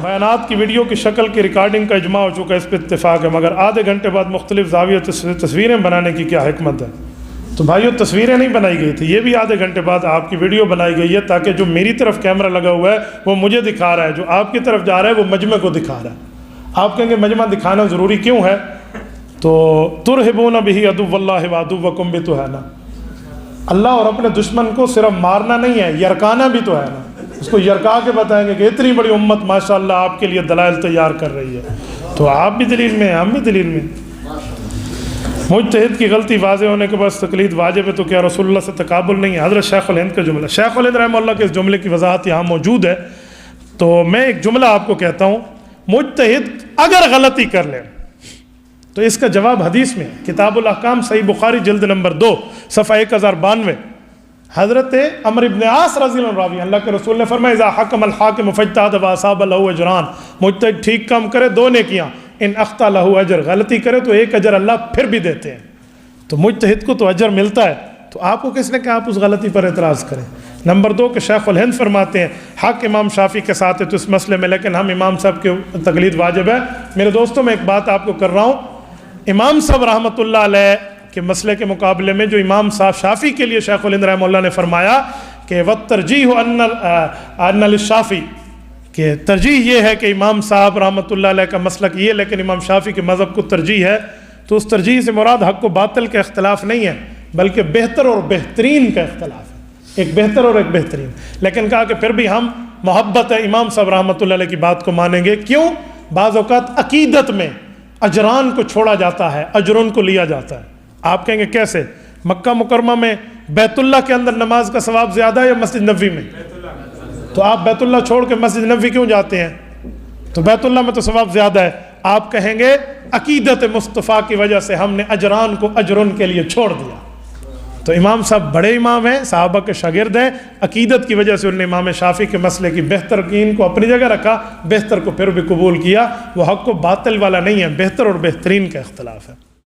بیانات کی ویڈیو کی شکل کی ریکارڈنگ کا اجماع ہو چکا ہے، اس پہ اتفاق ہے، مگر آدھے گھنٹے بعد مختلف زاویہ تصویریں بنانے کی کیا حکمت ہے؟ تو بھائیو تصویریں نہیں بنائی گئی تھی، یہ بھی آدھے گھنٹے بعد آپ کی ویڈیو بنائی گئی ہے تاکہ جو میری طرف کیمرہ لگا ہوا ہے وہ مجھے دکھا رہا ہے، جو آپ کی طرف جا رہا ہے وہ مجمع کو دکھا رہا ہے۔ آپ کہیں گے مجمع دکھانا ضروری کیوں ہے؟ تو ترہبون بہ عدو اللہ وعدوکم بھی تو ہے نا، اللہ اور اپنے دشمن کو صرف مارنا نہیں ہے، یرکانا بھی تو ہے نا۔ اس کو یرکا کے بتائیں گے کہ اتنی بڑی امت ماشاءاللہ آپ کے لیے دلائل تیار کر رہی ہے، تو آپ بھی دلیل میں ہیں، ہم بھی دلیل میں۔ مجتہد کی غلطی واضح ہونے کے بعد تقلید واجب ہے تو کیا رسول اللہ سے تقابل نہیں ہے؟ حضرت شیخ الہند کا جملہ، شیخ الہند رحمہ اللہ کے اس جملے کی وضاحت یہاں موجود ہے، تو میں ایک جملہ آپ کو کہتا ہوں، مجتہد اگر غلطی کر لے تو اس کا جواب حدیث میں ہے، کتاب الاحکام صحیح بخاری جلد نمبر 2 صفحہ 1092، حضرت عمرو ابن عاص رضی اللہ عنہ راوی، اللہ کے رسول نے فرمایا اذا حکم الحاکم فاجتہد واصاب لہ اجران، مجتہد ٹھیک کام کرے 2 نیکیاں، ان اخطا لہ اجر، غلطی کرے تو 1 اجر اللہ پھر بھی دیتے ہیں۔ تو مجتہد کو تو اجر ملتا ہے، تو آپ کو کس نے کہا آپ اس غلطی پر اعتراض کریں؟ نمبر 2 کہ شیخ الہند فرماتے ہیں حق امام شافعی کے ساتھ ہے تو اس مسئلے میں، لیکن ہم امام صاحب کے تقلید واجب ہے۔ میرے دوستوں میں ایک بات آپ کو کر رہا ہوں، امام صاحب رحمۃ اللہ علیہ کے مسئلے کے مقابلے میں جو امام صاحب شافعی کے لیے شیخ الہند رحمہ اللہ نے فرمایا کہ وَالتَّرْجِیحُ أَنَّ لِلشَّافعی، کہ ترجیح یہ ہے کہ امام صاحب رحمۃ اللہ علیہ کا مسلک یہ، لیکن امام شافعی کے مذہب کو ترجیح ہے، تو اس ترجیح سے مراد حق و باطل کا اختلاف نہیں ہے بلکہ بہتر اور بہترین کا اختلاف ہے، ایک بہتر اور ایک بہترین۔ لیکن کہا کہ پھر بھی ہم محبت ہے امام صاحب رحمۃ اللہ علیہ کی بات کو مانیں گے، کیوں؟ بعض اوقات عقیدت میں اجران کو چھوڑا جاتا ہے، اجرن کو لیا جاتا ہے۔ آپ کہیں گے کیسے؟ مکہ مکرمہ میں بیت اللہ کے اندر نماز کا ثواب زیادہ ہے یا مسجد نبوی میں؟ تو آپ بیت اللہ چھوڑ کے مسجد نبوی کیوں جاتے ہیں؟ تو بیت اللہ میں تو ثواب زیادہ ہے۔ آپ کہیں گے عقیدت مصطفیٰ کی وجہ سے ہم نے اجران کو اجرن کے لیے چھوڑ دیا۔ تو امام صاحب بڑے امام ہیں، صحابہ کے شاگرد ہیں، عقیدت کی وجہ سے انہوں نے امام شافعی کے مسئلے کی بہترین کو اپنی جگہ رکھا، بہتر کو پھر بھی قبول کیا۔ وہ حق و باطل والا نہیں ہے، بہتر اور بہترین کا اختلاف ہے۔